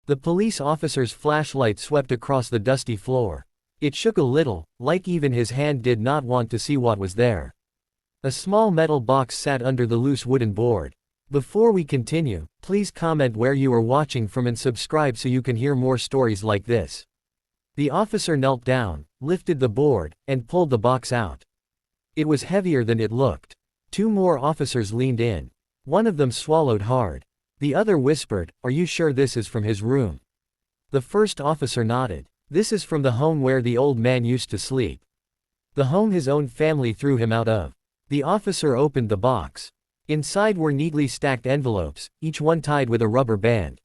The police officer's flashlight swept across the dusty floor. It shook a little, like even his hand did not want to see what was there. A small metal box sat under the loose wooden board. Before we continue, please comment where you are watching from and subscribe so you can hear more stories like this. The officer knelt down, lifted the board, and pulled the box out. It was heavier than it looked. Two more officers leaned in. One of them swallowed hard. The other whispered, "Are you sure this is from his room?" The first officer nodded. "This is from the home where the old man used to sleep. The home his own family threw him out of." The officer opened the box. Inside were neatly stacked envelopes, each one tied with a rubber band.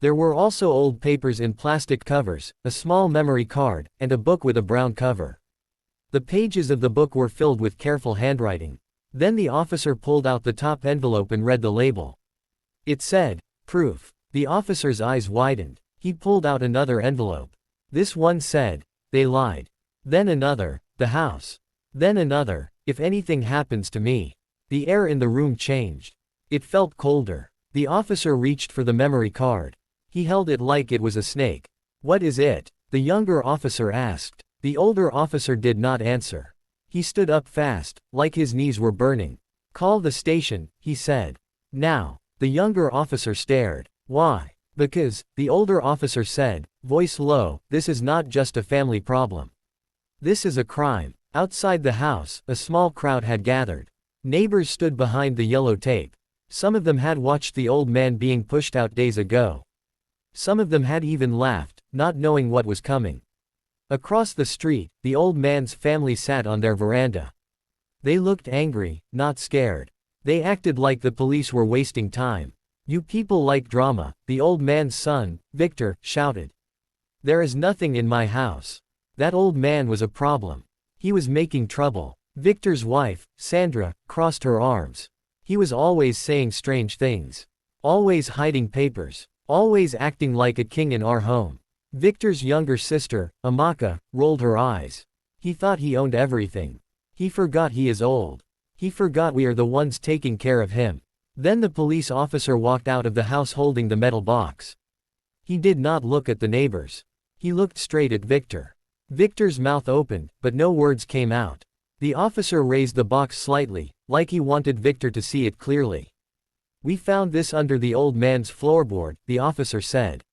There were also old papers in plastic covers, a small memory card, and a book with a brown cover. The pages of the book were filled with careful handwriting. Then the officer pulled out the top envelope and read the label. It said, "Proof." The officer's eyes widened. He pulled out another envelope. This one said, "They lied." Then another, "The house." Then another, "If anything happens to me." The air in the room changed. It felt colder. The officer reached for the memory card. He held it like it was a snake. "What is it?" the younger officer asked. The older officer did not answer. He stood up fast, like his knees were burning. "Call the station," he said. "Now." The younger officer stared. "Why?" "Because," the older officer said, voice low, "this is not just a family problem. This is a crime." Outside the house, a small crowd had gathered. Neighbors stood behind the yellow tape. Some of them had watched the old man being pushed out days ago. Some of them had even laughed, not knowing what was coming. Across the street, the old man's family sat on their veranda. They looked angry, not scared. They acted like the police were wasting time. "You people like drama," the old man's son, Victor, shouted. "There is nothing in my house." That old man was a problem. He was making trouble. Victor's wife, Sandra, crossed her arms. He was always saying strange things. Always hiding papers. Always acting like a king in our home. Victor's younger sister, Amaka, rolled her eyes. He thought he owned everything. He forgot he is old. He forgot we are the ones taking care of him. Then the police officer walked out of the house holding the metal box. He did not look at the neighbors. He looked straight at Victor. Victor's mouth opened, but no words came out. The officer raised the box slightly, like he wanted Victor to see it clearly. "We found this under the old man's floorboard," the officer said.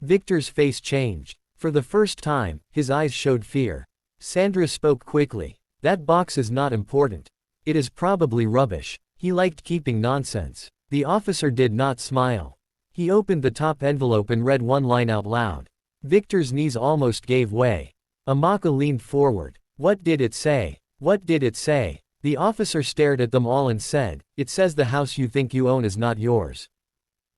Victor's face changed. For the first time, his eyes showed fear. Sandra spoke quickly. "That box is not important. It is probably rubbish." He liked keeping nonsense. The officer did not smile. He opened the top envelope and read one line out loud. Victor's knees almost gave way. Amaka leaned forward. "What did it say? What did it say?" The officer stared at them all and said, "It says the house you think you own is not yours.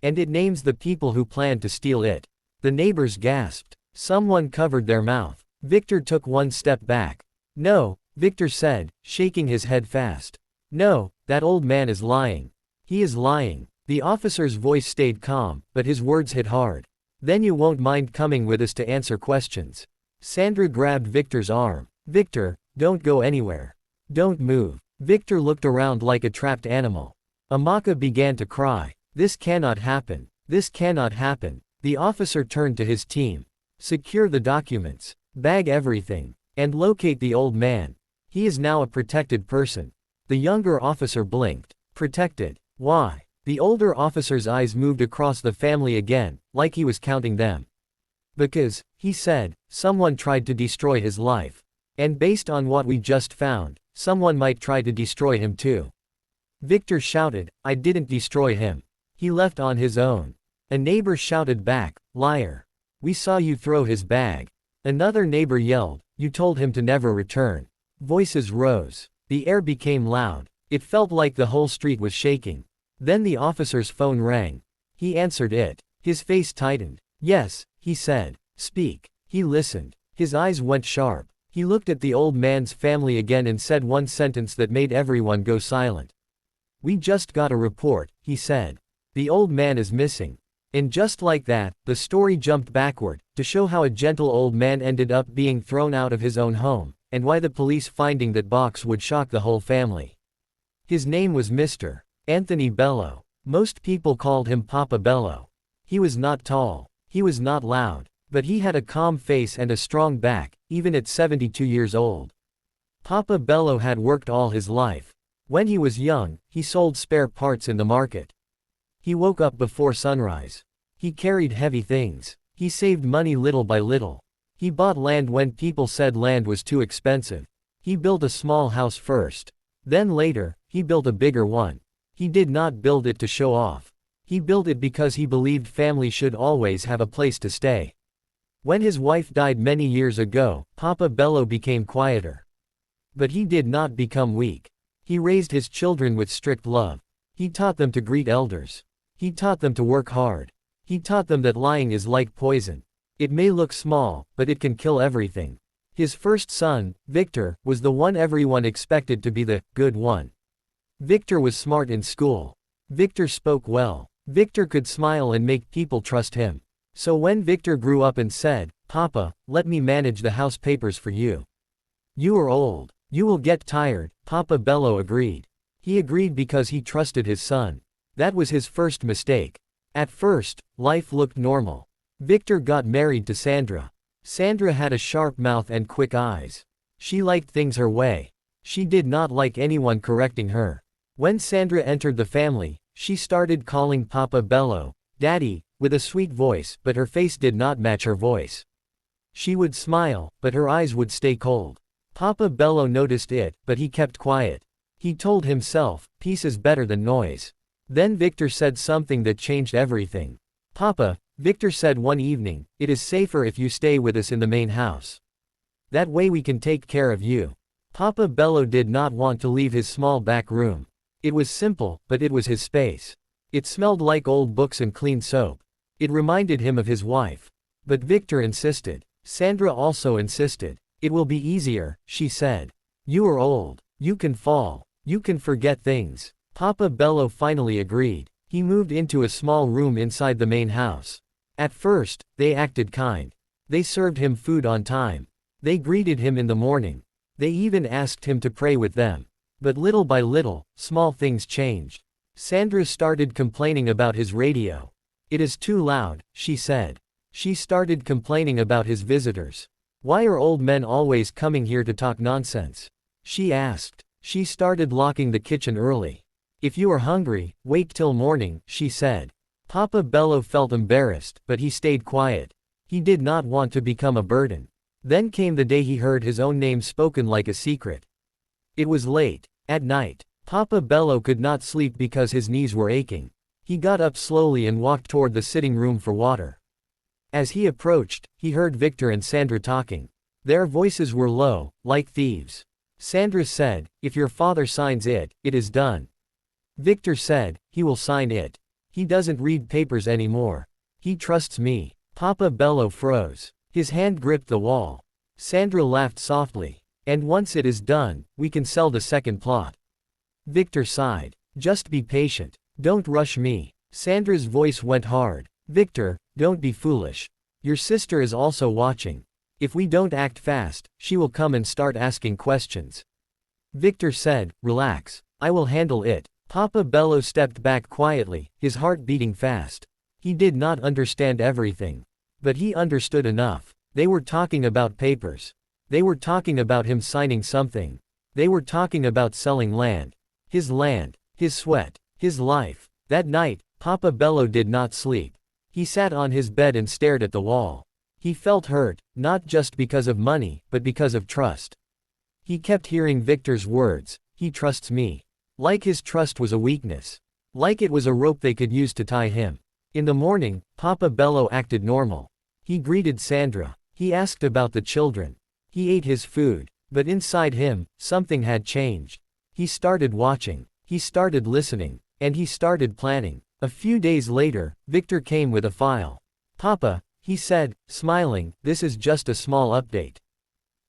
And it names the people who planned to steal it." The neighbors gasped. Someone covered their mouth. Victor took one step back. "No," Victor said, shaking his head fast. "No, that old man is lying. He is lying." The officer's voice stayed calm, but his words hit hard. "Then you won't mind coming with us to answer questions." Sandra grabbed Victor's arm. "Victor, don't go anywhere. Don't move." Victor looked around like a trapped animal. Amaka began to cry. "This cannot happen. This cannot happen." The officer turned to his team. "Secure the documents. Bag everything. And locate the old man. He is now a protected person." The younger officer blinked. "Protected? Why?" The older officer's eyes moved across the family again, like he was counting them. "Because," he said, "someone tried to destroy his life. And based on what we just found, someone might try to destroy him too." Victor shouted, "I didn't destroy him. He left on his own." A neighbor shouted back, "Liar. We saw you throw his bag." Another neighbor yelled, "You told him to never return." Voices rose. The air became loud. It felt like the whole street was shaking. Then the officer's phone rang. He answered it. His face tightened. "Yes," he said. "Speak." He listened. His eyes went sharp. He looked at the old man's family again and said one sentence that made everyone go silent. "We just got a report," he said. "The old man is missing." And just like that, the story jumped backward, to show how a gentle old man ended up being thrown out of his own home, and why the police finding that box would shock the whole family. His name was Mr. Anthony Bello. Most people called him Papa Bello. He was not tall. He was not loud, but he had a calm face and a strong back, even at 72 years old. Papa Bello had worked all his life. When he was young, he sold spare parts in the market. He woke up before sunrise. He carried heavy things. He saved money little by little. He bought land when people said land was too expensive. He built a small house first. Then later, he built a bigger one. He did not build it to show off. He built it because he believed family should always have a place to stay. When his wife died many years ago, Papa Bello became quieter. But he did not become weak. He raised his children with strict love. He taught them to greet elders. He taught them to work hard. He taught them that lying is like poison. It may look small, but it can kill everything. His first son, Victor, was the one everyone expected to be the good one. Victor was smart in school. Victor spoke well. Victor could smile and make people trust him. So when Victor grew up and said, "Papa, let me manage the house papers for you. You are old. You will get tired," Papa Bello agreed. He agreed because he trusted his son. That was his first mistake. At first, life looked normal. Victor got married to Sandra. Sandra had a sharp mouth and quick eyes. She liked things her way. She did not like anyone correcting her. When Sandra entered the family, she started calling Papa Bello, "Daddy," with a sweet voice, but her face did not match her voice. She would smile, but her eyes would stay cold. Papa Bello noticed it, but he kept quiet. He told himself, peace is better than noise. Then Victor said something that changed everything. "Papa," Victor said one evening, "it is safer if you stay with us in the main house. That way we can take care of you." Papa Bello did not want to leave his small back room. It was simple, but it was his space. It smelled like old books and clean soap. It reminded him of his wife. But Victor insisted. Sandra also insisted. "It will be easier," she said. "You are old. You can fall. You can forget things." Papa Bello finally agreed. He moved into a small room inside the main house. At first, they acted kind. They served him food on time. They greeted him in the morning. They even asked him to pray with them. But little by little, small things changed. Sandra started complaining about his radio. "It is too loud," she said. She started complaining about his visitors. "Why are old men always coming here to talk nonsense?" she asked. She started locking the kitchen early. "If you are hungry, wait till morning," she said. Papa Bello felt embarrassed, but he stayed quiet. He did not want to become a burden. Then came the day he heard his own name spoken like a secret. It was late. At night. Papa Bello could not sleep because his knees were aching. He got up slowly and walked toward the sitting room for water. As he approached, he heard Victor and Sandra talking. Their voices were low, like thieves. Sandra said, "If your father signs it, it is done." Victor said, "He will sign it. He doesn't read papers anymore. He trusts me." Papa Bello froze. His hand gripped the wall. Sandra laughed softly. "And once it is done, we can sell the second plot." Victor sighed. "Just be patient. Don't rush me." Sandra's voice went hard. "Victor, don't be foolish. Your sister is also watching. If we don't act fast, she will come and start asking questions." Victor said, "Relax. I will handle it." Papa Bello stepped back quietly, his heart beating fast. He did not understand everything. But he understood enough. They were talking about papers. They were talking about him signing something. They were talking about selling land. His sweat, his life. That night, Papa Bello did not sleep. He sat on his bed and stared at the wall. He felt hurt, not just because of money, but because of trust. He kept hearing Victor's words, "He trusts me." Like his trust was a weakness. Like it was a rope they could use to tie him. In the morning, Papa Bello acted normal. He greeted Sandra. He asked about the children. He ate his food. But inside him, something had changed. He started watching. He started listening. And he started planning. A few days later, Victor came with a file. "Papa," he said, smiling, "this is just a small update.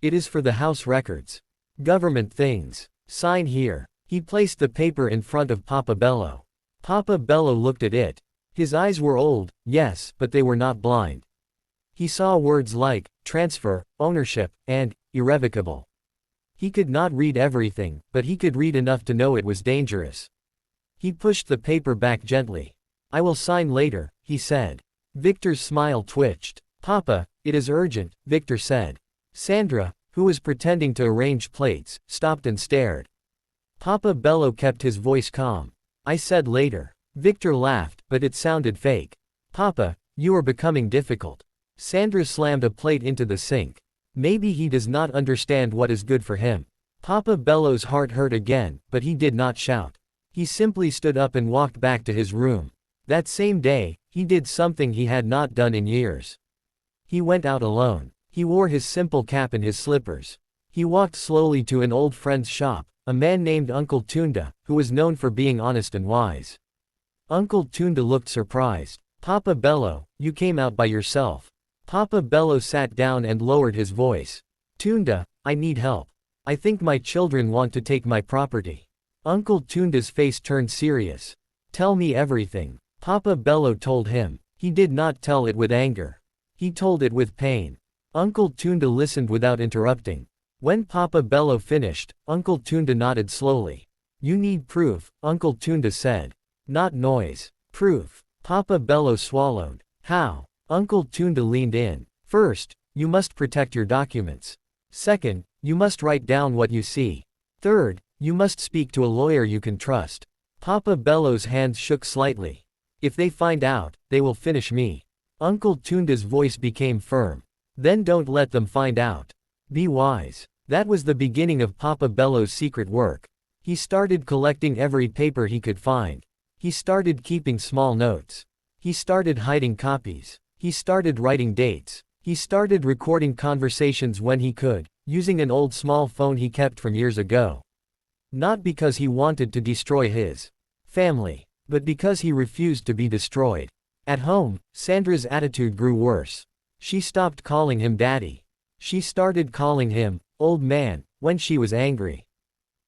It is for the house records. Government things. Sign here." He placed the paper in front of Papa Bello. Papa Bello looked at it. His eyes were old, yes, but they were not blind. He saw words like transfer, ownership, and irrevocable. He could not read everything, but he could read enough to know it was dangerous. He pushed the paper back gently. "I will sign later," he said. Victor's smile twitched. Papa, it is urgent, Victor said. Sandra, who was pretending to arrange plates, stopped and stared. Papa Bello kept his voice calm. I said later. Victor laughed, but it sounded fake. Papa, you are becoming difficult. Sandra slammed a plate into the sink. Maybe he does not understand what is good for him. Papa Bello's heart hurt again, but he did not shout. He simply stood up and walked back to his room. That same day, he did something he had not done in years. He went out alone. He wore his simple cap and his slippers. He walked slowly to an old friend's shop, a man named Uncle Tunda, who was known for being honest and wise. Uncle Tunda looked surprised. Papa Bello, you came out by yourself. Papa Bello sat down and lowered his voice. Tunda, I need help. I think my children want to take my property. Uncle Tunda's face turned serious. Tell me everything. Papa Bello told him. He did not tell it with anger. He told it with pain. Uncle Tunda listened without interrupting. When Papa Bello finished, Uncle Tunda nodded slowly. You need proof, Uncle Tunda said. Not noise. Proof. Papa Bello swallowed. How? Uncle Tunda leaned in. First, you must protect your documents. Second, you must write down what you see. Third, you must speak to a lawyer you can trust. Papa Bello's hands shook slightly. If they find out, they will finish me. Uncle Tunda's voice became firm. Then don't let them find out. Be wise. That was the beginning of Papa Bello's secret work. He started collecting every paper he could find. He started keeping small notes. He started hiding copies. He started writing dates. He started recording conversations when he could, using an old small phone he kept from years ago. Not because he wanted to destroy his family, but because he refused to be destroyed. At home, Sandra's attitude grew worse. She stopped calling him daddy. She started calling him old man when she was angry.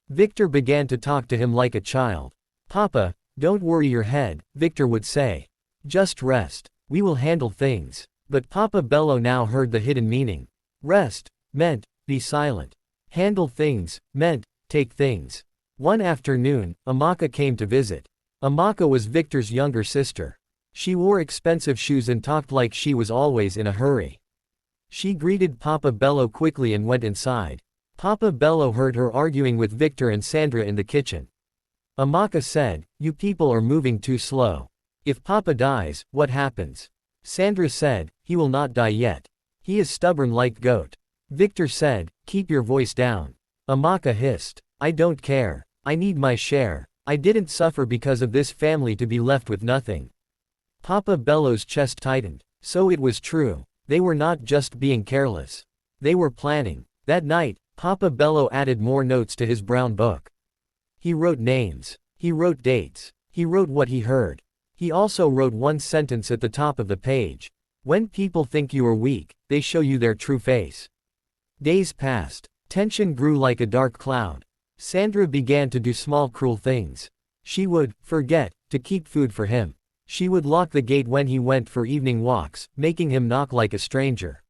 Victor began to talk to him like a child. Papa, don't worry your head, Victor would say. Just rest. We will handle things. But Papa Bello now heard the hidden meaning. Rest meant, be silent. Handle things meant, take things. One afternoon, Amaka came to visit. Amaka was Victor's younger sister. She wore expensive shoes and talked like she was always in a hurry. She greeted Papa Bello quickly and went inside. Papa Bello heard her arguing with Victor and Sandra in the kitchen. Amaka said, you people are moving too slow. If Papa dies, what happens? Sandra said, he will not die yet. He is stubborn like goat. Victor said, keep your voice down. Amaka hissed, I don't care. I need my share. I didn't suffer because of this family to be left with nothing. Papa Bello's chest tightened. So it was true. They were not just being careless. They were planning. That night, Papa Bello added more notes to his brown book. He wrote names. He wrote dates. He wrote what he heard. He also wrote one sentence at the top of the page. When people think you are weak, they show you their true face. Days passed. Tension grew like a dark cloud. Sandra began to do small cruel things. She would forget to keep food for him. She would lock the gate when he went for evening walks, making him knock like a stranger.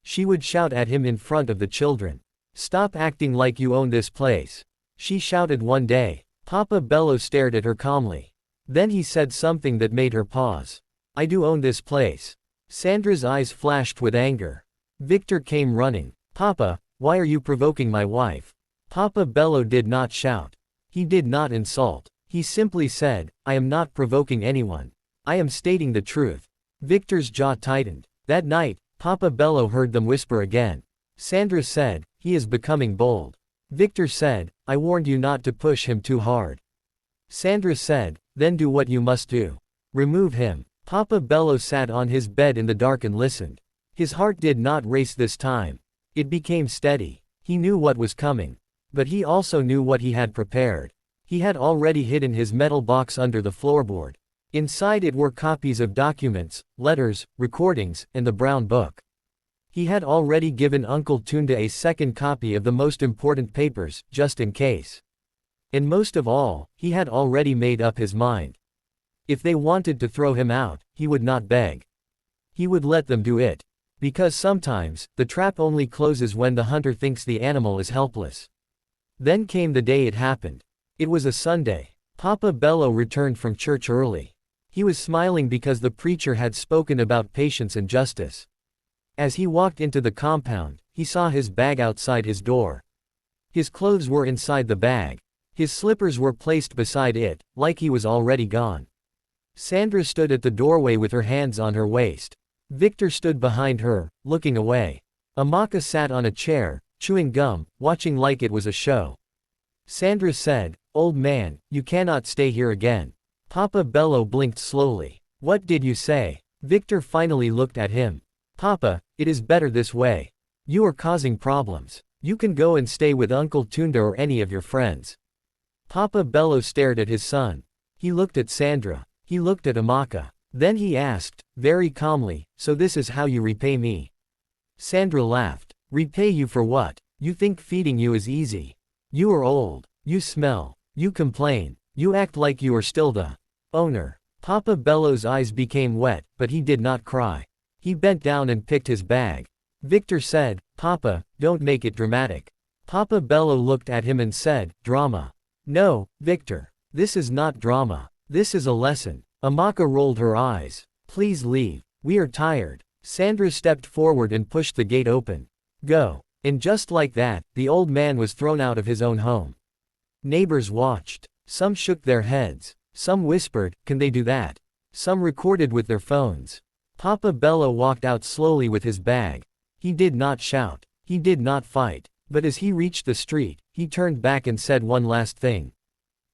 She would shout at him in front of the children. Stop acting like you own this place. She shouted one day. Papa Bello stared at her calmly. Then he said something that made her pause. I do own this place. Sandra's eyes flashed with anger. Victor came running. Papa, why are you provoking my wife? Papa Bello did not shout. He did not insult. He simply said, I am not provoking anyone. I am stating the truth. Victor's jaw tightened. That night, Papa Bello heard them whisper again. Sandra said, he is becoming bold. Victor said, I warned you not to push him too hard. Sandra said, then do what you must do. Remove him. Papa Bello sat on his bed in the dark and listened. His heart did not race this time. It became steady. He knew what was coming. But he also knew what he had prepared. He had already hidden his metal box under the floorboard. Inside it were copies of documents, letters, recordings, and the brown book. He had already given Uncle Tunda a second copy of the most important papers, just in case. And most of all, he had already made up his mind. If they wanted to throw him out, he would not beg. He would let them do it. Because sometimes, the trap only closes when the hunter thinks the animal is helpless. Then came the day it happened. It was a Sunday. Papa Bello returned from church early. He was smiling because the preacher had spoken about patience and justice. As he walked into the compound, he saw his bag outside his door. His clothes were inside the bag. His slippers were placed beside it, like he was already gone. Sandra stood at the doorway with her hands on her waist. Victor stood behind her, looking away. Amaka sat on a chair, chewing gum, watching like it was a show. Sandra said, "Old man, you cannot stay here again." Papa Bello blinked slowly. "What did you say?" Victor finally looked at him. "Papa, it is better this way. You are causing problems. You can go and stay with Uncle Tunda or any of your friends." Papa Bello stared at his son. He looked at Sandra. He looked at Amaka. Then he asked, very calmly, "So this is how you repay me?" Sandra laughed. "Repay you for what? You think feeding you is easy. You are old. You smell. You complain. You act like you are still the owner." Papa Bello's eyes became wet, but he did not cry. He bent down and picked his bag. Victor said, "Papa, don't make it dramatic." Papa Bello looked at him and said, "Drama." "No, Victor. This is not drama. This is a lesson." Amaka rolled her eyes. "Please leave. We are tired." Sandra stepped forward and pushed the gate open. "Go." And just like that, the old man was thrown out of his own home. Neighbors watched. Some shook their heads. Some whispered, "Can they do that?" Some recorded with their phones. Papa Bello walked out slowly with his bag. He did not shout. He did not fight. But as he reached the street, he turned back and said one last thing.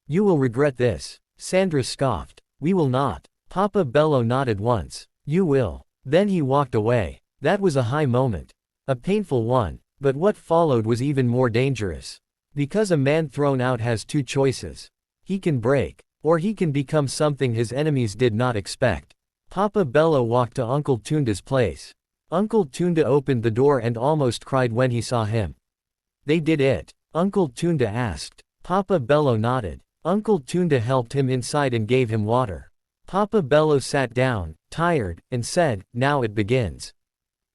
"You will regret this." Sandra scoffed. "We will not." Papa Bello nodded once. "You will." Then he walked away. That was a high moment. A painful one. But what followed was even more dangerous. Because a man thrown out has two choices. He can break, or he can become something his enemies did not expect. Papa Bello walked to Uncle Tunda's place. Uncle Tunda opened the door and almost cried when he saw him. "They did it?" Uncle Tunda asked. Papa Bello nodded. Uncle Tunda helped him inside and gave him water. Papa Bello sat down, tired, and said, "Now it begins."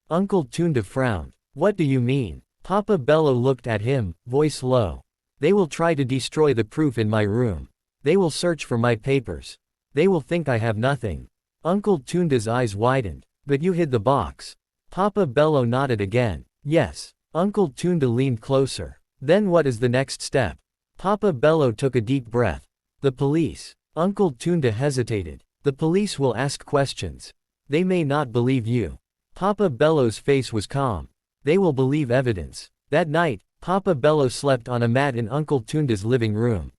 Uncle Tunda frowned. "What do you mean?" Papa Bello looked at him, voice low. "They will try to destroy the proof in my room. They will search for my papers. They will think I have nothing." Uncle Tunda's eyes widened. "But you hid the box." Papa Bello nodded again. "Yes." Uncle Tunda leaned closer. "Then what is the next step?" Papa Bello took a deep breath. "The police." Uncle Tunda hesitated. "The police will ask questions. They may not believe you." Papa Bello's face was calm. "They will believe evidence." That night, Papa Bello slept on a mat in Uncle Tunda's living room.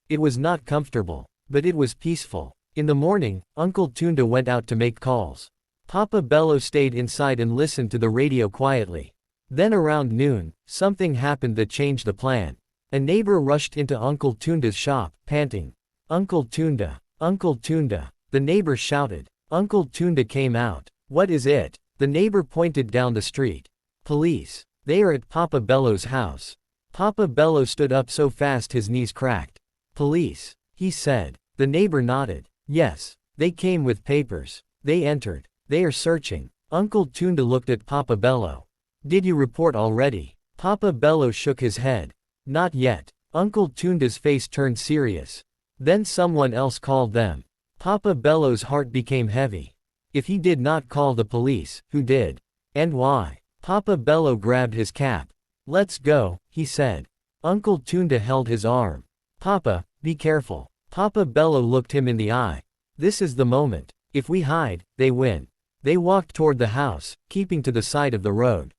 It was not comfortable, but it was peaceful. In the morning, Uncle Tunda went out to make calls. Papa Bello stayed inside and listened to the radio quietly. Then around noon, something happened that changed the plan. A neighbor rushed into Uncle Tunda's shop, panting. "Uncle Tunda! Uncle Tunda!" The neighbor shouted. Uncle Tunda came out. "What is it?" The neighbor pointed down the street. "Police. They are at Papa Bello's house." Papa Bello stood up so fast his knees cracked. "Police," he said. The neighbor nodded. "Yes. They came with papers. They entered. They are searching." Uncle Tunda looked at Papa Bello. "Did you report already?" Papa Bello shook his head. "Not yet." Uncle Tunda's face turned serious. "Then someone else called them." Papa Bello's heart became heavy. If he did not call the police, who did? And why? Papa Bello grabbed his cap. "Let's go," he said. Uncle Tunda held his arm. "Papa, be careful." Papa Bello looked him in the eye. "This is the moment. If we hide, they win." They walked toward the house, keeping to the side of the road.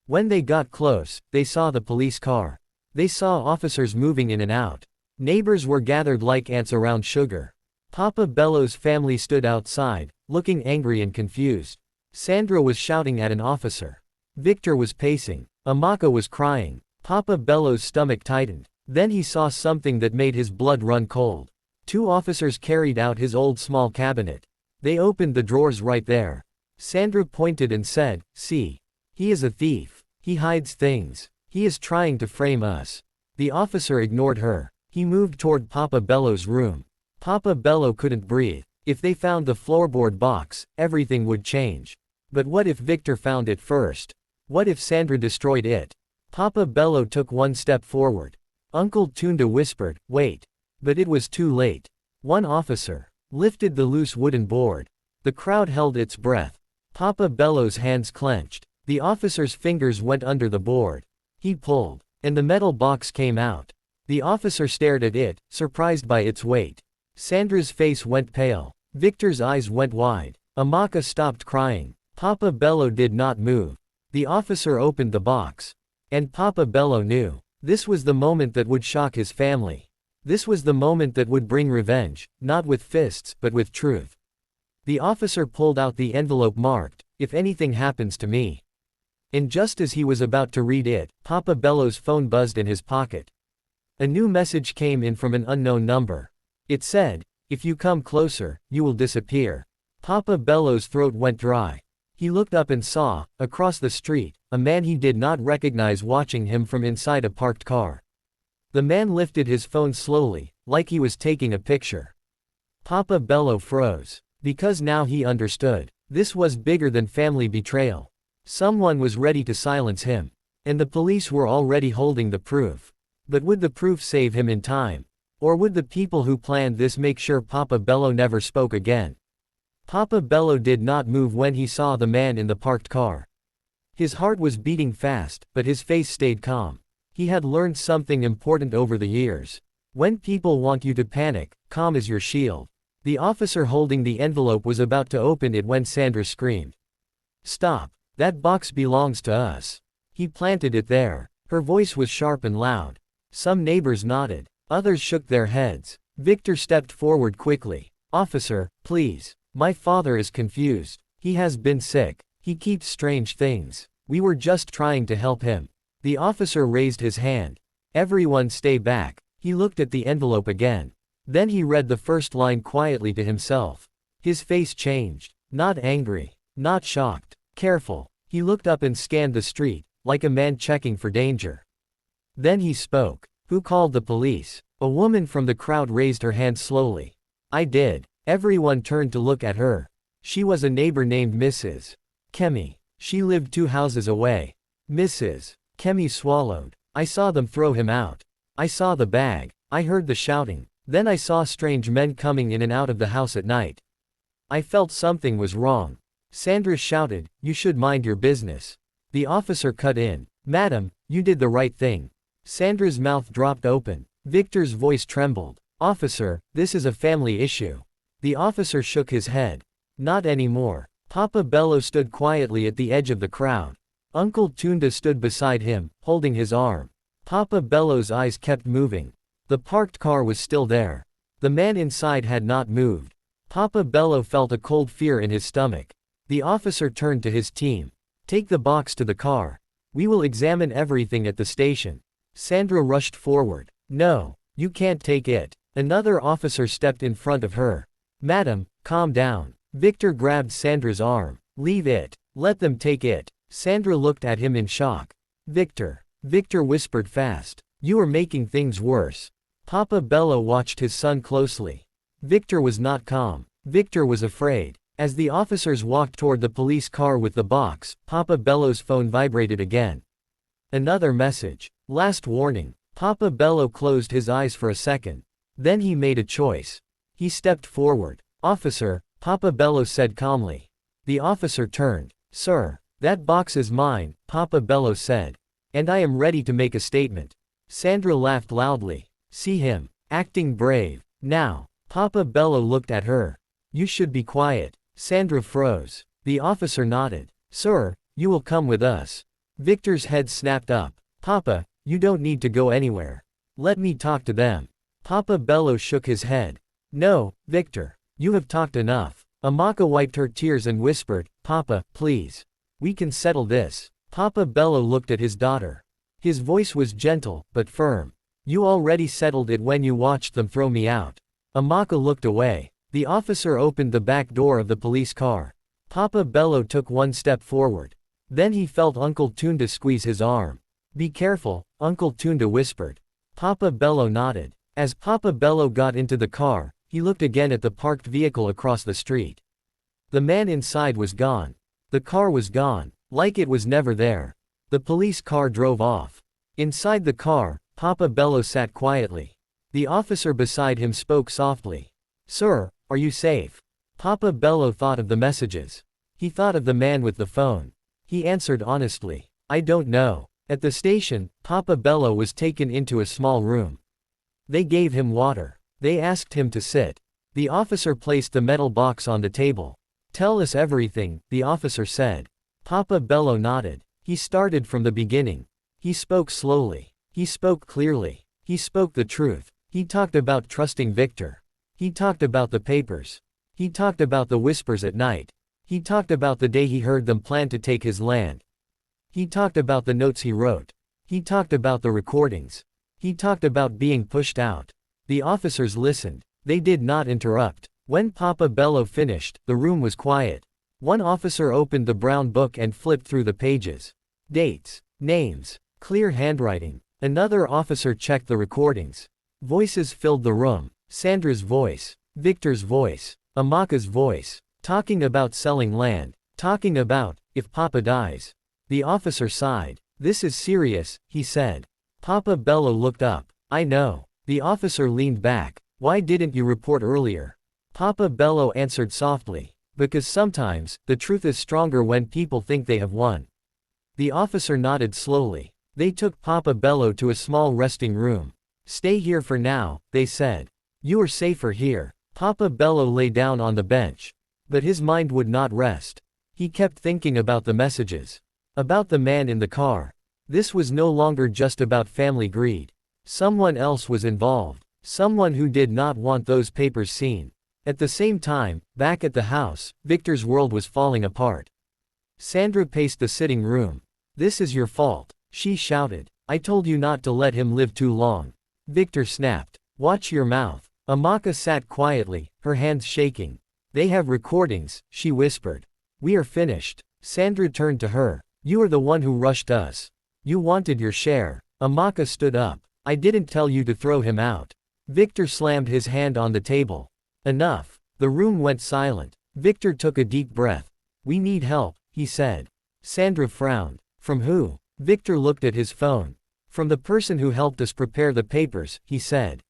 When they got close, they saw the police car. They saw officers moving in and out. Neighbors were gathered like ants around Sugar. Papa Bello's family stood outside, looking angry and confused. Sandra was shouting at an officer. Victor was pacing. Amaka was crying. Papa Bello's stomach tightened. Then he saw something that made his blood run cold. Two officers carried out his old small cabinet. They opened the drawers right there. Sandra pointed and said, "See. He is a thief. He hides things. He is trying to frame us." The officer ignored her. He moved toward Papa Bello's room. Papa Bello couldn't breathe. If they found the floorboard box, everything would change. But what if Victor found it first? What if Sandra destroyed it? Papa Bello took one step forward. Uncle Tunda whispered, "Wait." But it was too late. One officer. lifted the loose wooden board. The crowd held its breath. Papa Bello's hands clenched. The officer's fingers went under the board. He pulled, and the metal box came out. The officer stared at it, surprised by its weight. Sandra's face went pale. Victor's eyes went wide. Amaka stopped crying. Papa Bello did not move. The officer opened the box. And Papa Bello knew. This was the moment that would shock his family. This was the moment that would bring revenge, not with fists, but with truth. The officer pulled out the envelope marked, "If anything happens to me." And just as he was about to read it, Papa Bello's phone buzzed in his pocket. A new message came in from an unknown number. It said, "If you come closer, you will disappear." Papa Bello's throat went dry. He looked up and saw, across the street, a man he did not recognize watching him from inside a parked car. The man lifted his phone slowly, like he was taking a picture. Papa Bello froze. Because now he understood. This was bigger than family betrayal. Someone was ready to silence him. And the police were already holding the proof. But would the proof save him in time? Or would the people who planned this make sure Papa Bello never spoke again? Papa Bello did not move when he saw the man in the parked car. His heart was beating fast, but his face stayed calm. He had learned something important over the years. When people want you to panic, calm is your shield. The officer holding the envelope was about to open it when Sandra screamed. "Stop. That box belongs to us." He planted it there. Her voice was sharp and loud. Some neighbors nodded. Others shook their heads. Victor stepped forward quickly. "Officer, please. My father is confused. He has been sick. He keeps strange things. We were just trying to help him." The officer raised his hand. "Everyone stay back." He looked at the envelope again. Then he read the first line quietly to himself. His face changed. Not angry. Not shocked. Careful. He looked up and scanned the street, like a man checking for danger. Then he spoke. "Who called the police?" A woman from the crowd raised her hand slowly. "I did." Everyone turned to look at her. She was a neighbor named Mrs. Kemi. She lived 2 houses away. Mrs. Kemi swallowed. "I saw them throw him out. I saw the bag. I heard the shouting. Then I saw strange men coming in and out of the house at night. I felt something was wrong." Sandra shouted, "You should mind your business." The officer cut in. "Madam, you did the right thing." Sandra's mouth dropped open. Victor's voice trembled. "Officer, this is a family issue." The officer shook his head. "Not anymore." Papa Bello stood quietly at the edge of the crowd. Uncle Tunda stood beside him, holding his arm. Papa Bello's eyes kept moving. The parked car was still there. The man inside had not moved. Papa Bello felt a cold fear in his stomach. The officer turned to his team. "Take the box to the car. We will examine everything at the station." Sandra rushed forward. "No, you can't take it." Another officer stepped in front of her. "Madam, calm down." Victor grabbed Sandra's arm. "Leave it. Let them take it." Sandra looked at him in shock. "Victor." Victor whispered fast. "You are making things worse." Papa Bello watched his son closely. Victor was not calm. Victor was afraid. As the officers walked toward the police car with the box, Papa Bello's phone vibrated again. Another message. Last warning. Papa Bello closed his eyes for a second. Then he made a choice. He stepped forward. "Officer," Papa Bello said calmly. The officer turned. "Sir, that box is mine," Papa Bello said. "And I am ready to make a statement." Sandra laughed loudly. "See him. Acting brave. Now." Papa Bello looked at her. "You should be quiet." Sandra froze. The officer nodded. "Sir, you will come with us." Victor's head snapped up. "Papa, you don't need to go anywhere. Let me talk to them." Papa Bello shook his head. "No, Victor. You have talked enough." Amaka wiped her tears and whispered, "Papa, please. We can settle this." Papa Bello looked at his daughter. His voice was gentle, but firm. "You already settled it when you watched them throw me out." Amaka looked away. The officer opened the back door of the police car. Papa Bello took one step forward. Then he felt Uncle Tunda squeeze his arm. "Be careful," Uncle Tunda whispered. Papa Bello nodded. As Papa Bello got into the car, he looked again at the parked vehicle across the street. The man inside was gone. The car was gone, like it was never there. The police car drove off. Inside the car, Papa Bello sat quietly. The officer beside him spoke softly. "Sir, Are you safe? Papa Bello thought of the messages. He thought of the man with the phone. He answered honestly, I don't know. At the station, Papa Bello was taken into a small room. They gave him water. They asked him to sit. The officer placed the metal box on the table. Tell us everything, the officer said. Papa Bello nodded. He started from the beginning. He spoke slowly. He spoke clearly. He spoke the truth. He talked about trusting Victor. He talked about the papers. He talked about the whispers at night. He talked about the day he heard them plan to take his land. He talked about the notes he wrote. He talked about the recordings. He talked about being pushed out. The officers listened. They did not interrupt. When Papa Bello finished, the room was quiet. One officer opened the brown book and flipped through the pages. Dates, names, clear handwriting. Another officer checked the recordings. Voices filled the room. Sandra's voice, Victor's voice, Amaka's voice, talking about selling land, talking about, if Papa dies. The officer sighed. This is serious, he said. Papa Bello looked up. I know. The officer leaned back. Why didn't you report earlier? Papa Bello answered softly. Because sometimes, the truth is stronger when people think they have won. The officer nodded slowly. They took Papa Bello to a small resting room. Stay here for now, they said. You are safer here. Papa Bello lay down on the bench. But his mind would not rest. He kept thinking about the messages. About the man in the car. This was no longer just about family greed. Someone else was involved. Someone who did not want those papers seen. At the same time, back at the house, Victor's world was falling apart. Sandra paced the sitting room. This is your fault, she shouted. I told you not to let him live too long. Victor snapped. Watch your mouth. Amaka sat quietly, her hands shaking. They have recordings, she whispered. We are finished. Sandra turned to her. You are the one who rushed us. You wanted your share. Amaka stood up. I didn't tell you to throw him out. Victor slammed his hand on the table. Enough. The room went silent. Victor took a deep breath. We need help, he said. Sandra frowned. From who? Victor looked at his phone. From the person who helped us prepare the papers, he said.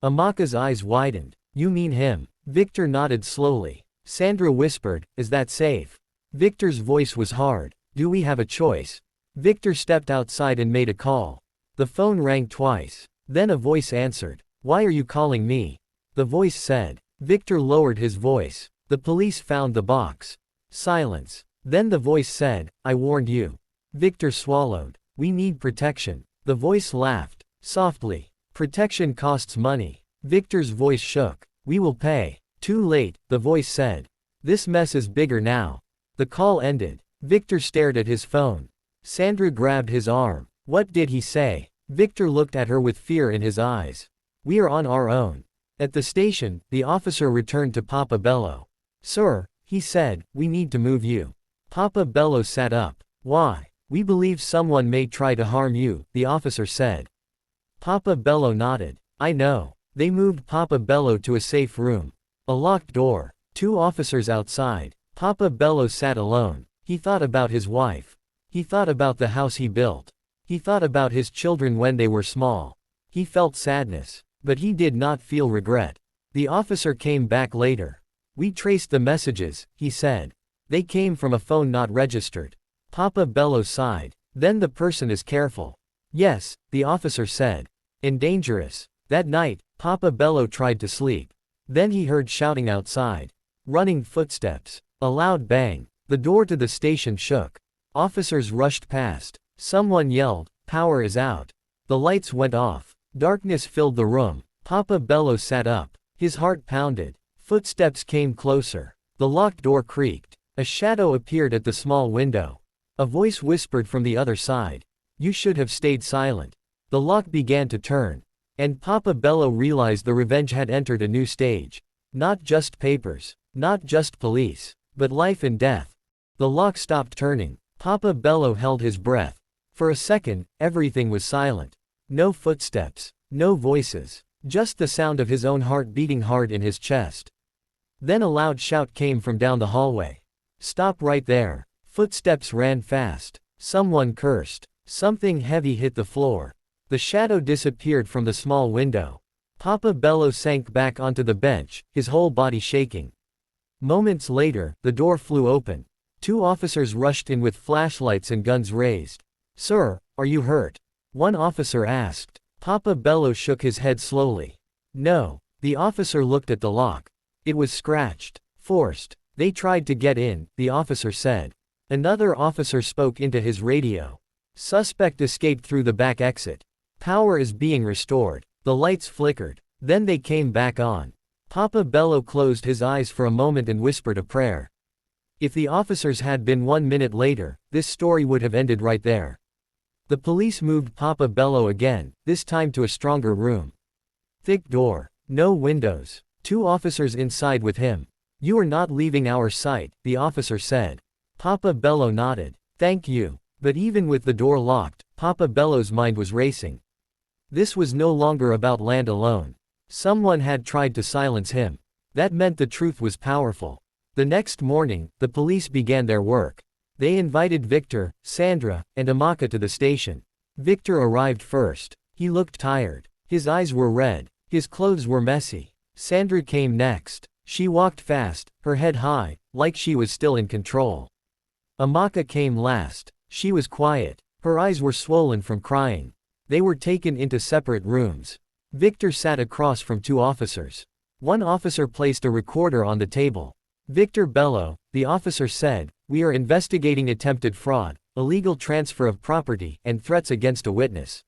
Amaka's eyes widened. You mean him? Victor nodded slowly. Sandra whispered, is that safe? Victor's voice was hard. Do we have a choice? Victor stepped outside and made a call. The phone rang twice. Then a voice answered. Why are you calling me? The voice said. Victor lowered his voice. The police found the box. Silence. Then the voice said, I warned you. Victor swallowed. We need protection. The voice laughed. Softly. Protection costs money. Victor's voice shook. We will pay. Too late, the voice said. This mess is bigger now. The call ended. Victor stared at his phone. Sandra grabbed his arm. What did he say? Victor looked at her with fear in his eyes. We are on our own. At the station, the officer returned to Papa Bello. Sir, he said, we need to move you. Papa Bello sat up. Why? We believe someone may try to harm you, the officer said. Papa Bello nodded. I know. They moved Papa Bello to a safe room. A locked door. 2 officers outside. Papa Bello sat alone. He thought about his wife. He thought about the house he built. He thought about his children when they were small. He felt sadness. But he did not feel regret. The officer came back later. We traced the messages, he said. They came from a phone not registered. Papa Bello sighed. Then the person is careful. Yes, the officer said. And dangerous. That night, Papa Bello tried to sleep. Then he heard shouting outside. Running footsteps. A loud bang. The door to the station shook. Officers rushed past. Someone yelled, power is out. The lights went off. Darkness filled the room. Papa Bello sat up. His heart pounded. Footsteps came closer. The locked door creaked. A shadow appeared at the small window. A voice whispered from the other side. You should have stayed silent. The lock began to turn. And Papa Bello realized the revenge had entered a new stage. Not just papers. Not just police. But life and death. The lock stopped turning. Papa Bello held his breath. For a second, everything was silent. No footsteps. No voices. Just the sound of his own heart beating hard in his chest. Then a loud shout came from down the hallway. Stop right there. Footsteps ran fast. Someone cursed. Something heavy hit the floor. The shadow disappeared from the small window. Papa Bello sank back onto the bench, his whole body shaking. Moments later, the door flew open. 2 officers rushed in with flashlights and guns raised. "Sir, are you hurt?" one officer asked. Papa Bello shook his head slowly. "No." The officer looked at the lock. It was scratched. "Forced. They tried to get in," the officer said. Another officer spoke into his radio. "Suspect escaped through the back exit. Power is being restored." The lights flickered. Then they came back on. Papa Bello closed his eyes for a moment and whispered a prayer. If the officers had been 1 minute later, this story would have ended right there. The police moved Papa Bello again, this time to a stronger room. Thick door. No windows. 2 officers inside with him. "You are not leaving our sight," the officer said. Papa Bello nodded. "Thank you." But even with the door locked, Papa Bello's mind was racing. This was no longer about land alone. Someone had tried to silence him. That meant the truth was powerful. The next morning, the police began their work. They invited Victor, Sandra, and Amaka to the station. Victor arrived first. He looked tired. His eyes were red. His clothes were messy. Sandra came next. She walked fast, her head high, like she was still in control. Amaka came last. She was quiet. Her eyes were swollen from crying. They were taken into separate rooms. Victor sat across from 2 officers. One officer placed a recorder on the table. "Victor Bello," the officer said, "we are investigating attempted fraud, illegal transfer of property, and threats against a witness."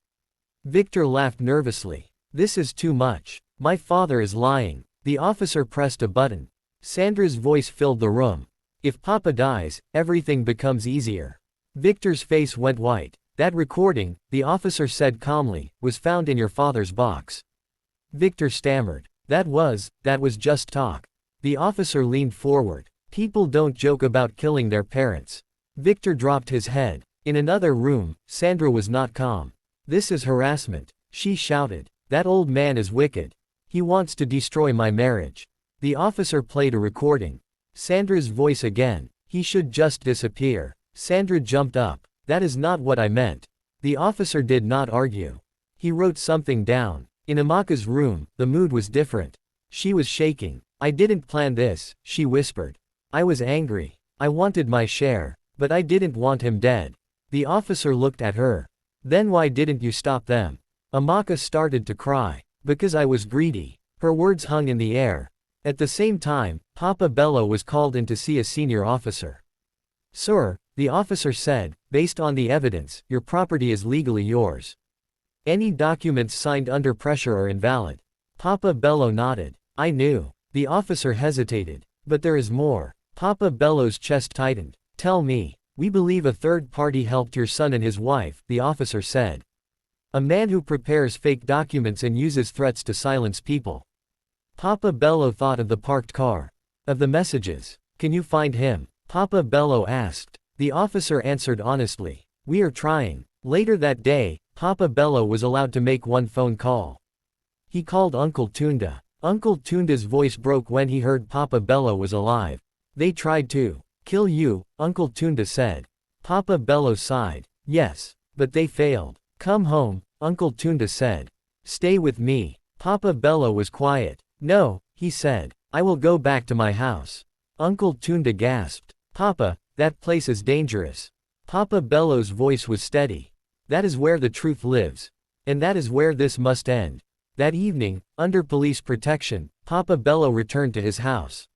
Victor laughed nervously. "This is too much. My father is lying." The officer pressed a button. Sandra's voice filled the room. "If Papa dies, everything becomes easier." Victor's face went white. "That recording," the officer said calmly, "was found in your father's box." Victor stammered. That was just talk." The officer leaned forward. "People don't joke about killing their parents." Victor dropped his head. In another room, Sandra was not calm. "This is harassment," she shouted. "That old man is wicked. He wants to destroy my marriage." The officer played a recording. Sandra's voice again. "He should just disappear." Sandra jumped up. "That is not what I meant." The officer did not argue. He wrote something down. In Amaka's room, the mood was different. She was shaking. "I didn't plan this," she whispered. "I was angry. I wanted my share. But I didn't want him dead." The officer looked at her. "Then why didn't you stop them?" Amaka started to cry. "Because I was greedy." Her words hung in the air. At the same time, Papa Bello was called in to see a senior officer. "Sir," the officer said, "based on the evidence, your property is legally yours. Any documents signed under pressure are invalid." Papa Bello nodded. "I knew." The officer hesitated. "But there is more." Papa Bello's chest tightened. "Tell me." "We believe a third party helped your son and his wife," the officer said. "A man who prepares fake documents and uses threats to silence people." Papa Bello thought of the parked car. Of the messages. "Can you find him?" Papa Bello asked. The officer answered honestly. "We are trying." Later that day, Papa Bello was allowed to make one phone call. He called Uncle Tunda. Uncle Tunda's voice broke when he heard Papa Bello was alive. "They tried to kill you," Uncle Tunda said. Papa Bello sighed. "Yes. But they failed." "Come home," Uncle Tunda said. "Stay with me." Papa Bello was quiet. "No," he said. "I will go back to my house." Uncle Tunda gasped. "Papa, that place is dangerous." Papa Bello's voice was steady. "That is where the truth lives. And that is where this must end." That evening, under police protection, Papa Bello returned to his house.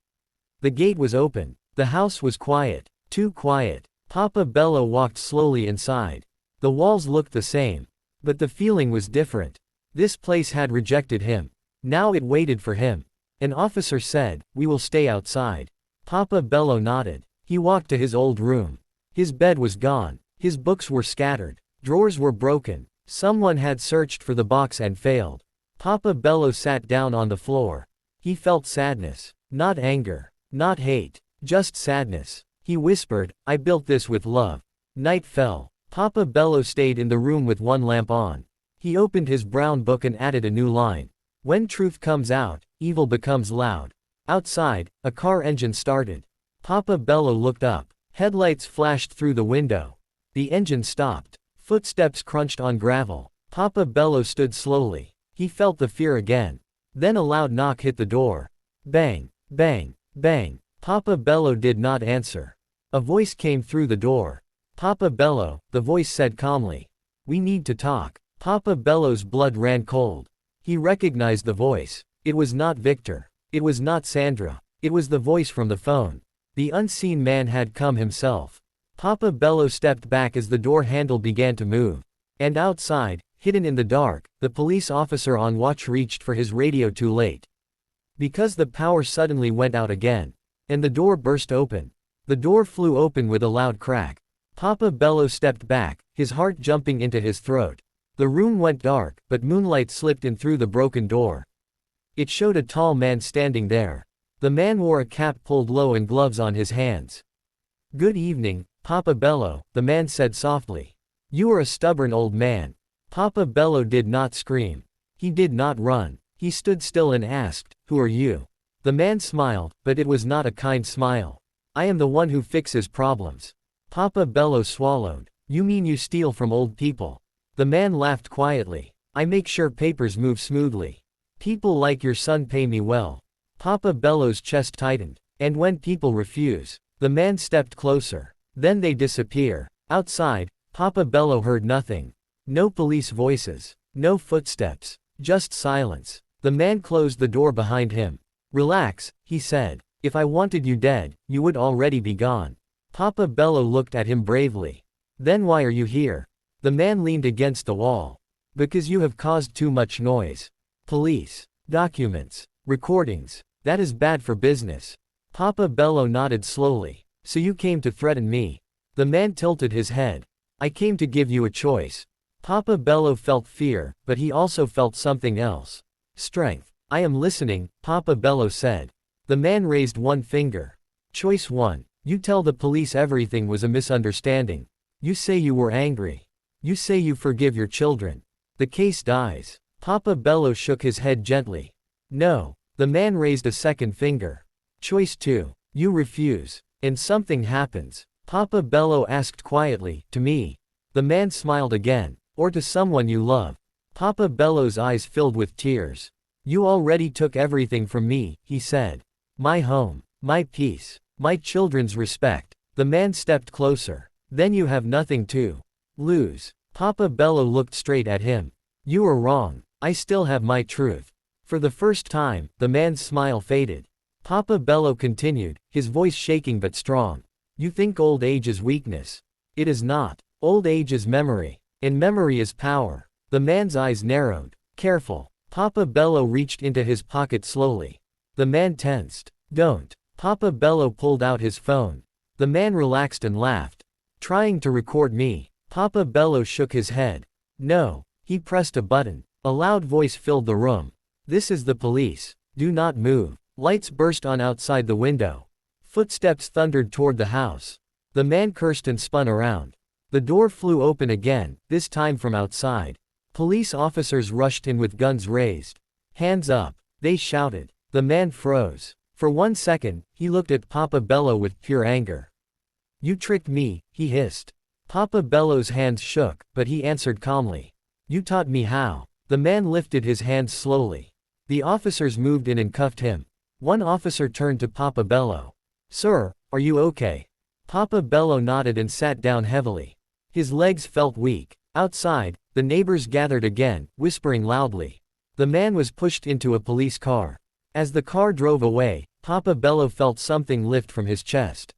The gate was open. The house was quiet. Too quiet. Papa Bello walked slowly inside. The walls looked the same. But the feeling was different. This place had rejected him. Now it waited for him. An officer said, "We will stay outside." Papa Bello nodded. He walked to his old room. His bed was gone. His books were scattered. Drawers were broken. Someone had searched for the box and failed. Papa Bello sat down on the floor. He felt sadness. Not anger. Not hate. Just sadness. He whispered, "I built this with love." Night fell. Papa Bello stayed in the room with one lamp on. He opened his brown book and added a new line. "When truth comes out, evil becomes loud." Outside, a car engine started. Papa Bello looked up. Headlights flashed through the window. The engine stopped. Footsteps crunched on gravel. Papa Bello stood slowly. He felt the fear again. Then a loud knock hit the door. Bang, bang, bang. Papa Bello did not answer. A voice came through the door. Papa Bello, the voice said calmly. We need to talk. Papa Bello's blood ran cold. He recognized the voice. It was not Victor. It was not Sandra. It was the voice from the phone. The unseen man had come himself. Papa Bello stepped back as the door handle began to move. And outside, hidden in the dark, the police officer on watch reached for his radio too late. Because the power suddenly went out again. And the door burst open. The door flew open with a loud crack. Papa Bello stepped back, his heart jumping into his throat. The room went dark, but moonlight slipped in through the broken door. It showed a tall man standing there. The man wore a cap pulled low and gloves on his hands. Good evening, Papa Bello, the man said softly. You are a stubborn old man. Papa Bello did not scream. He did not run. He stood still and asked, Who are you? The man smiled, but it was not a kind smile. I am the one who fixes problems. Papa Bello swallowed. You mean you steal from old people? The man laughed quietly. I make sure papers move smoothly. People like your son pay me well. Papa Bello's chest tightened. And when people refuse, the man stepped closer. Then they disappear. Outside, Papa Bello heard nothing. No police voices. No footsteps. Just silence. The man closed the door behind him. Relax, he said. If I wanted you dead, you would already be gone. Papa Bello looked at him bravely. Then why are you here? The man leaned against the wall. Because you have caused too much noise. Police. Documents. Recordings. That is bad for business. Papa Bello nodded slowly. So you came to threaten me. The man tilted his head. I came to give you a choice. Papa Bello felt fear, but he also felt something else. Strength. I am listening, Papa Bello said. The man raised one finger. Choice 1. You tell the police everything was a misunderstanding. You say you were angry. You say you forgive your children. The case dies. Papa Bello shook his head gently. No. The man raised a second finger. Choice 2. You refuse. And something happens. Papa Bello asked quietly, to me. The man smiled again. Or to someone you love. Papa Bello's eyes filled with tears. You already took everything from me, he said. My home. My peace. My children's respect. The man stepped closer. Then you have nothing to lose. Papa Bello looked straight at him. You are wrong. I still have my truth. For the first time, the man's smile faded. Papa Bello continued, his voice shaking but strong. You think old age is weakness. It is not. Old age is memory. And memory is power. The man's eyes narrowed. Careful. Papa Bello reached into his pocket slowly. The man tensed. Don't. Papa Bello pulled out his phone. The man relaxed and laughed. Trying to record me. Papa Bello shook his head. No. He pressed a button. A loud voice filled the room. This is the police. Do not move. Lights burst on outside the window. Footsteps thundered toward the house. The man cursed and spun around. The door flew open again, this time from outside. Police officers rushed in with guns raised. Hands up, they shouted. The man froze. For 1 second, he looked at Papa Bello with pure anger. You tricked me, he hissed. Papa Bello's hands shook, but he answered calmly. You taught me how. The man lifted his hands slowly. The officers moved in and cuffed him. One officer turned to Papa Bello. Sir, are you okay? Papa Bello nodded and sat down heavily. His legs felt weak. Outside, the neighbors gathered again, whispering loudly. The man was pushed into a police car. As the car drove away, Papa Bello felt something lift from his chest.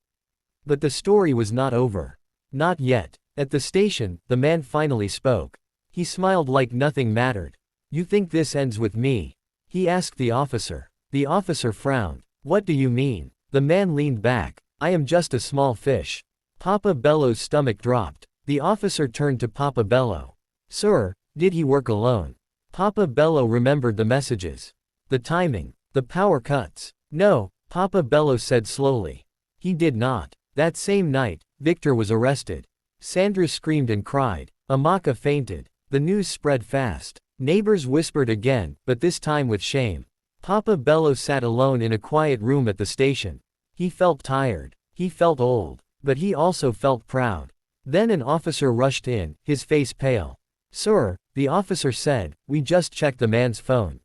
But the story was not over. Not yet. At the station, the man finally spoke. He smiled like nothing mattered. You think this ends with me? He asked the officer. The officer frowned. What do you mean? The man leaned back. I am just a small fish. Papa Bello's stomach dropped. The officer turned to Papa Bello. Sir, did he work alone? Papa Bello remembered the messages. The timing. The power cuts. No, Papa Bello said slowly. He did not. That same night, Victor was arrested. Sandra screamed and cried. Amaka fainted. The news spread fast. Neighbors whispered again, but this time with shame. Papa Bello sat alone in a quiet room at the station. He felt tired. He felt old. But he also felt proud. Then an officer rushed in, his face pale. Sir, the officer said, we just checked the man's phone.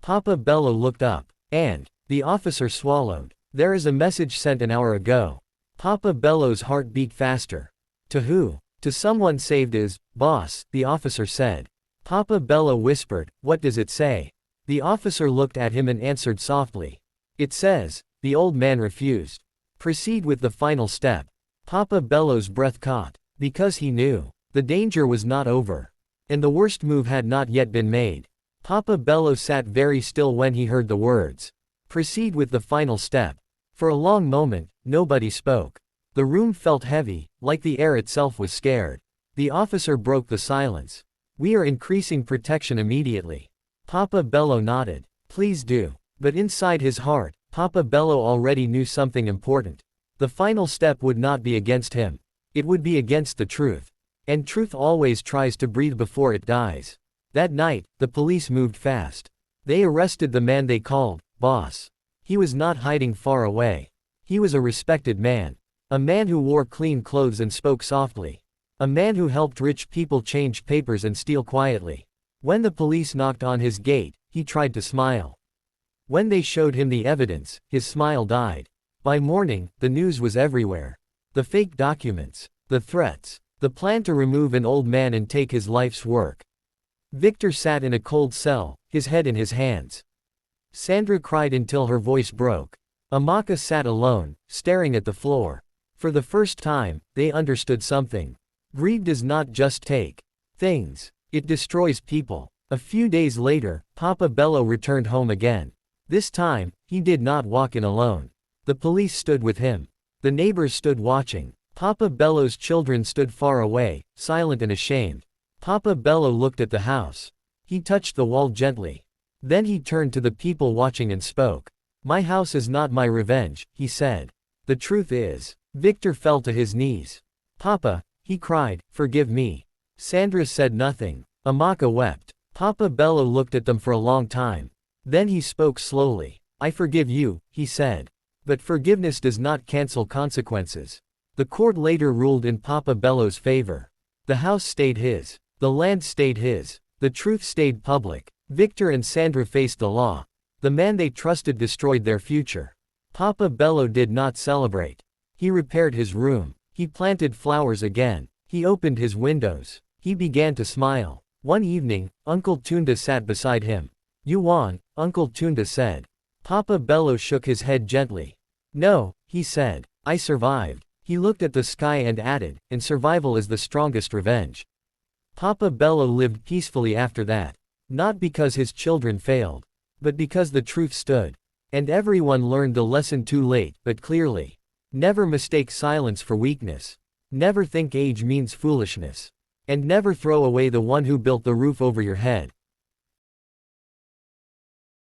Papa Bello looked up. And the officer swallowed. There is a message sent an hour ago. Papa Bello's heart beat faster. To who? To someone saved his boss, the officer said. Papa Bello whispered, what does it say? The officer looked at him and answered softly. It says, the old man refused. Proceed with the final step. Papa Bello's breath caught. Because he knew. The danger was not over. And the worst move had not yet been made. Papa Bello sat very still when he heard the words. Proceed with the final step. For a long moment, nobody spoke. The room felt heavy, like the air itself was scared. The officer broke the silence. We are increasing protection immediately. Papa Bello nodded. Please do. But inside his heart, Papa Bello already knew something important. The final step would not be against him. It would be against the truth. And truth always tries to breathe before it dies. That night, the police moved fast. They arrested the man they called boss. He was not hiding far away. He was a respected man. A man who wore clean clothes and spoke softly. A man who helped rich people change papers and steal quietly. When the police knocked on his gate, he tried to smile. When they showed him the evidence, his smile died. By morning, the news was everywhere. The fake documents, the threats, the plan to remove an old man and take his life's work. Victor sat in a cold cell, his head in his hands. Sandra cried until her voice broke. Amaka sat alone, staring at the floor. For the first time, they understood something. Greed does not just take things, it destroys people. A few days later, Papa Bello returned home again. This time, he did not walk in alone. The police stood with him. The neighbors stood watching. Papa Bello's children stood far away, silent and ashamed. Papa Bello looked at the house. He touched the wall gently. Then he turned to the people watching and spoke. My house is not my revenge, he said. The truth is. Victor fell to his knees. Papa, he cried, forgive me. Sandra said nothing. Amaka wept. Papa Bello looked at them for a long time. Then he spoke slowly. I forgive you, he said. But forgiveness does not cancel consequences. The court later ruled in Papa Bello's favor. The house stayed his. The land stayed his. The truth stayed public. Victor and Sandra faced the law. The man they trusted destroyed their future. Papa Bello did not celebrate. He repaired his room. He planted flowers again. He opened his windows. He began to smile. One evening, Uncle Tunda sat beside him. You won, Uncle Tunda said. Papa Bello shook his head gently. No, he said. I survived. He looked at the sky and added, and survival is the strongest revenge. Papa Bello lived peacefully after that. Not because his children failed, but because the truth stood. And everyone learned the lesson too late, but clearly. Never mistake silence for weakness. Never think age means foolishness. And never throw away the one who built the roof over your head.